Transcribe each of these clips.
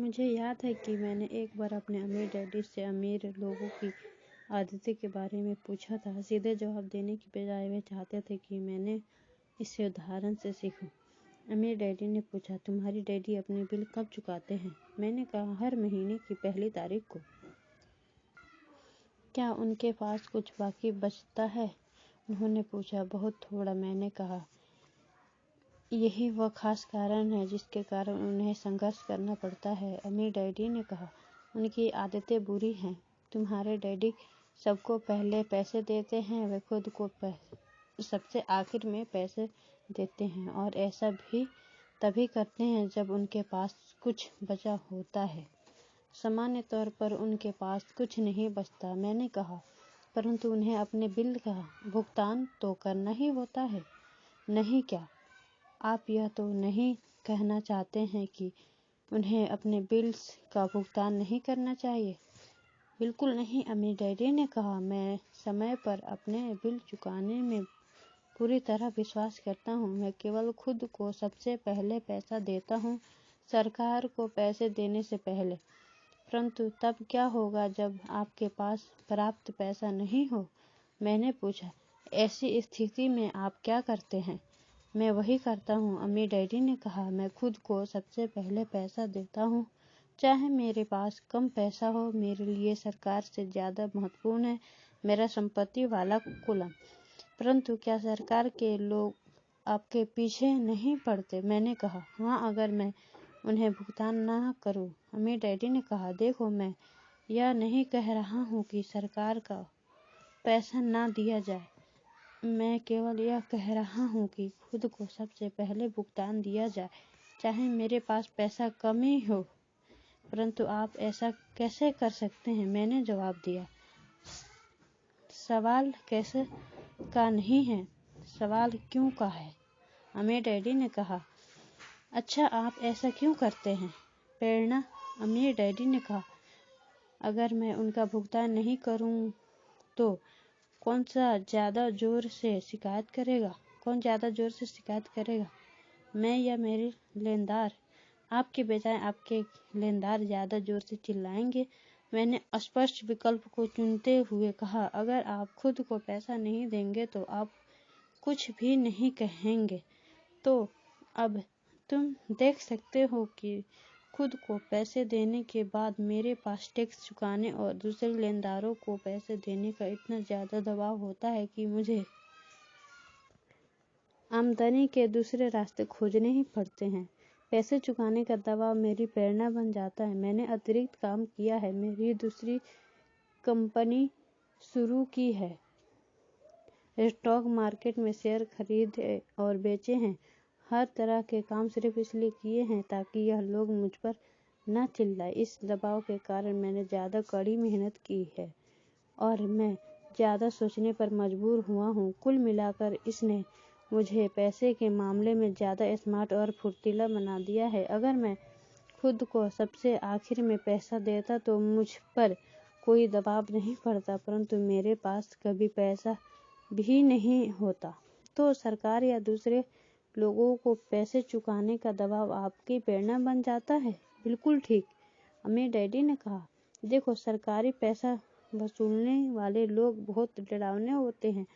मुझे याद है कि मैंने एक बार अपने अमीर डैडी से अमीर लोगों की आदतें के बारे में पूछा था। सीधे जवाब देने की बजाय वे चाहते थे कि मैंने इसे उदाहरण से सीखूं। अमीर डैडी ने पूछा, तुम्हारी डैडी अपने बिल कब चुकाते हैं? मैंने कहा, हर महीने की पहली तारीख को। क्या उनके पास कुछ बाकी बचता है? उन्होंने पूछा, बहुत थोड़ा। मैंने कहा, यही वह खास कारण है जिसके कारण उन्हें संघर्ष करना पड़ता है। अमीर डैडी ने कहा, उनकी आदतें बुरी हैं। तुम्हारे डैडी सबको पहले पैसे देते हैं, वे खुद को सबसे आखिर में पैसे देते हैं और ऐसा भी तभी करते हैं जब उनके पास कुछ बचा होता है। सामान्य तौर पर उनके पास कुछ नहीं बचता। मैंने कहा, परंतु उन्हें अपने बिल का भुगतान तो करना ही होता है, नहीं क्या? आप यह तो नहीं कहना चाहते हैं कि उन्हें अपने बिल्स का भुगतान नहीं करना चाहिए? बिल्कुल नहीं, अमीर डैडी ने कहा। मैं समय पर अपने बिल चुकाने में पूरी तरह विश्वास करता हूँ। मैं केवल खुद को सबसे पहले पैसा देता हूँ, सरकार को पैसे देने से पहले। परंतु तब क्या होगा जब आपके पास पर्याप्त पैसा नहीं हो? मैंने पूछा, ऐसी स्थिति में आप क्या करते हैं? मैं वही करता हूँ, अमीर डैडी ने कहा। मैं खुद को सबसे पहले पैसा देता हूँ, चाहे मेरे पास कम पैसा हो। मेरे लिए सरकार से ज़्यादा महत्वपूर्ण है मेरा संपत्ति वाला कुलम। परंतु क्या सरकार के लोग आपके पीछे नहीं पड़ते? मैंने कहा, हाँ, अगर मैं उन्हें भुगतान ना करूं। अमीर डैडी ने कहा, देखो, मैं यह नहीं कह रहा हूँ कि सरकार का पैसा ना दिया जाए। मैं केवल यह कह रहा हूँ कि खुद को सबसे पहले भुगतान दिया जाए, चाहे मेरे पास पैसा कम ही हो। परंतु आप ऐसा कैसे कर सकते हैं? मैंने जवाब दिया, सवाल कैसे का नहीं है, सवाल क्यों का है। अमीर डैडी ने कहा, अच्छा, आप ऐसा क्यों करते हैं? प्रेरणा, अमीर डैडी ने कहा, अगर मैं उनका भुगतान नहीं करूं तो कौन ज़्यादा जोर से शिकायत करेगा, मैं या मेरे लेनदार? आपके बजाय आपके लेनदार ज़्यादा जोर से चिल्लाएंगे। मैंने स्पष्ट विकल्प को चुनते हुए कहा, अगर आप खुद को पैसा नहीं देंगे तो आप कुछ भी नहीं कहेंगे। तो अब तुम देख सकते हो कि खुद को पैसे देने के बाद मेरे पास टैक्स चुकाने और दूसरे लेनदारों को पैसे देने का इतना ज़्यादा दबाव होता है कि मुझे आमदनी के दूसरे रास्ते खोजने ही पड़ते हैं। पैसे चुकाने का दबाव मेरी प्रेरणा बन जाता है। मैंने अतिरिक्त काम किया है, मेरी दूसरी कंपनी शुरू की है, स्टॉक मार्केट में शेयर खरीदे और बेचे हैं। हर तरह के काम सिर्फ इसलिए किए हैं ताकि यह लोग मुझ पर न चिल्लाए। इस दबाव के कारण मैंने ज़्यादा कड़ी मेहनत की है और मैं ज़्यादा सोचने पर मजबूर हुआ हूँ। कुल मिलाकर इसने मुझे पैसे के मामले में ज़्यादा स्मार्ट और फुर्तीला बना दिया है। अगर मैं खुद को सबसे आखिर में पैसा देता तो मुझ पर कोई दबाव नहीं पड़ता, परंतु मेरे पास कभी पैसा भी नहीं होता तो सरकार या दूसरे लोगों को पैसे चुकाने का दबाव आपकी प्रेरणा बन जाता है। बिल्कुल ठीक, अमीर डैडी ने कहा। देखो, सरकारी पैसा वसूलने वाले लोग बहुत डरावने होते हैं।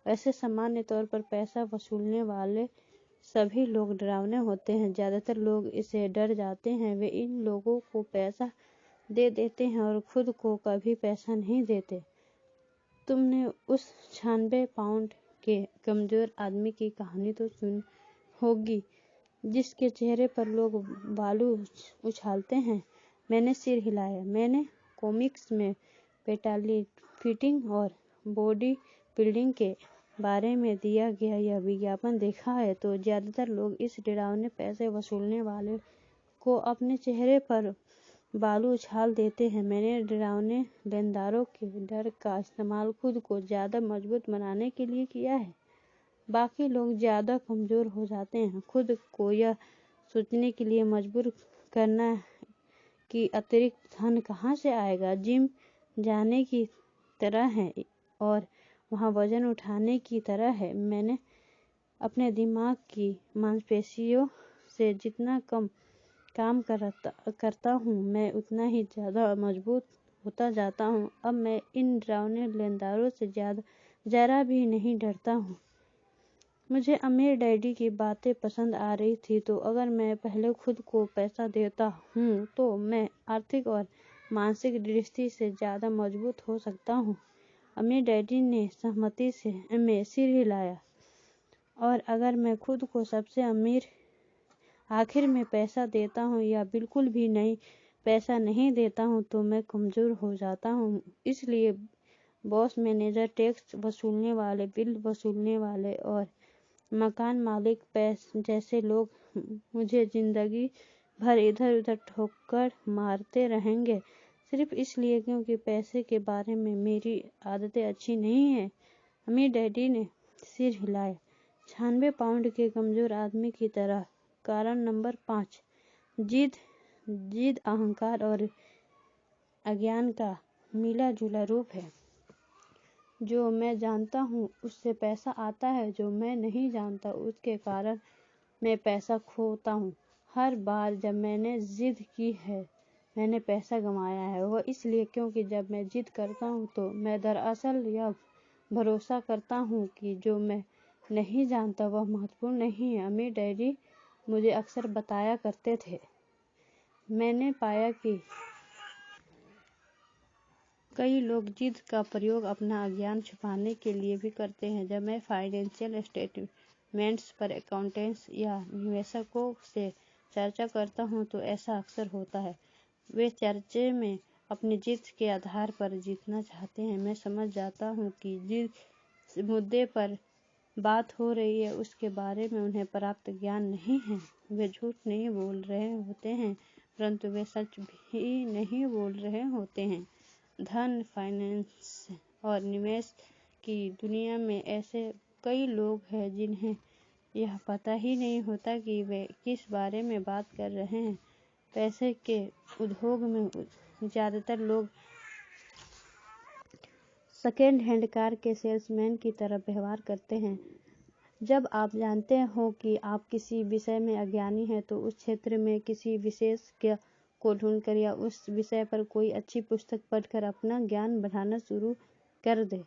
वैसे सामान्य तौर पर पैसा वसूलने वाले सभी लोग डरावने होते हैं। ज़्यादातर लोग इससे डर जाते हैं। वे इन लोगों को पैसा दे देते हैं और खुद को कभी पैसा नहीं देते। तुमने उस 96 पाउंड के कमजोर आदमी की कहानी तो सुनी होगी जिसके चेहरे पर लोग बालू उछालते हैं। मैंने सिर हिलाया। मैंने कॉमिक्स में पेटालिफ्टिंग और बॉडी बिल्डिंग के बारे में दिया गया यह विज्ञापन देखा है। तो ज़्यादातर लोग इस डरावने पैसे वसूलने वाले को अपने चेहरे पर बालू उछाल देते हैं। मैंने डरावने लेनदारों के डर का इस्तेमाल खुद को ज़्यादा मजबूत बनाने के लिए किया है। बाकी लोग ज़्यादा कमज़ोर हो जाते हैं। खुद को यह सोचने के लिए मजबूर करना कि अतिरिक्त धन कहाँ से आएगा, जिम जाने की तरह है और वहाँ वजन उठाने की तरह है। मैंने अपने दिमाग की मांसपेशियों से जितना कम काम करता हूँ मैं उतना ही ज़्यादा मजबूत होता जाता हूँ। अब मैं इन डरावने लेनदारों से ज़रा भी नहीं डरता हूँ। मुझे अमीर डैडी की बातें पसंद आ रही थी, तो अगर मैं पहले खुद को पैसा देता हूँ तो मैं आर्थिक और मानसिक दृष्टि से ज़्यादा मजबूत हो सकता हूँ। अमीर डैडी ने सहमति से में सिर हिलाया। और अगर मैं खुद को सबसे अमीर आखिर में पैसा देता हूँ या बिल्कुल भी नहीं पैसा नहीं देता हूँ तो मैं कमज़ोर हो जाता हूँ। इसलिए बॉस, मैनेजर, टैक्स वसूलने वाले, बिल वसूलने वाले और मकान मालिक जैसे लोग मुझे जिंदगी भर इधर उधर ठोकर मारते रहेंगे, सिर्फ इसलिए क्योंकि पैसे के बारे में मेरी आदतें अच्छी नहीं हैं। अमीर डैडी ने सिर हिलाया। 96 पाउंड के कमजोर आदमी की तरह। कारण नंबर 5, जिद अहंकार और अज्ञान का मिला जुला रूप है। जो मैं जानता हूँ उससे पैसा आता है, जो मैं नहीं जानता उसके कारण मैं पैसा खोता हूँ। हर बार जब मैंने जिद की है मैंने पैसा गंवाया है, वह इसलिए क्योंकि जब मैं जिद करता हूँ तो मैं दरअसल यह भरोसा करता हूँ कि जो मैं नहीं जानता वह महत्वपूर्ण नहीं है। अमीर डैडी मुझे अक्सर बताया करते थे। मैंने पाया कि कई लोग जिद का प्रयोग अपना अज्ञान छुपाने के लिए भी करते हैं। जब मैं फाइनेंशियल स्टेटमेंट्स पर अकाउंटेंट्स या निवेशकों से चर्चा करता हूं तो ऐसा अक्सर होता है। वे चर्चे में अपनी जिद के आधार पर जीतना चाहते हैं। मैं समझ जाता हूं कि जिस मुद्दे पर बात हो रही है उसके बारे में उन्हें पर्याप्त ज्ञान नहीं है। वे झूठ नहीं बोल रहे होते हैं, परंतु वे सच भी नहीं बोल रहे होते हैं। धन, फाइनेंस और निवेश की दुनिया में ऐसे कई लोग हैं जिन्हें यह पता ही नहीं होता कि वे किस बारे में बात कर रहे हैं। पैसे के उद्योग में ज़्यादातर लोग सेकेंड हैंड कार के सेल्समैन की तरह व्यवहार करते हैं। जब आप जानते हो कि आप किसी विषय में अज्ञानी हैं तो उस क्षेत्र में किसी विशेषज्ञ को ढूंढकर या उस विषय पर कोई अच्छी पुस्तक पढ़कर अपना ज्ञान बढ़ाना शुरू कर दें।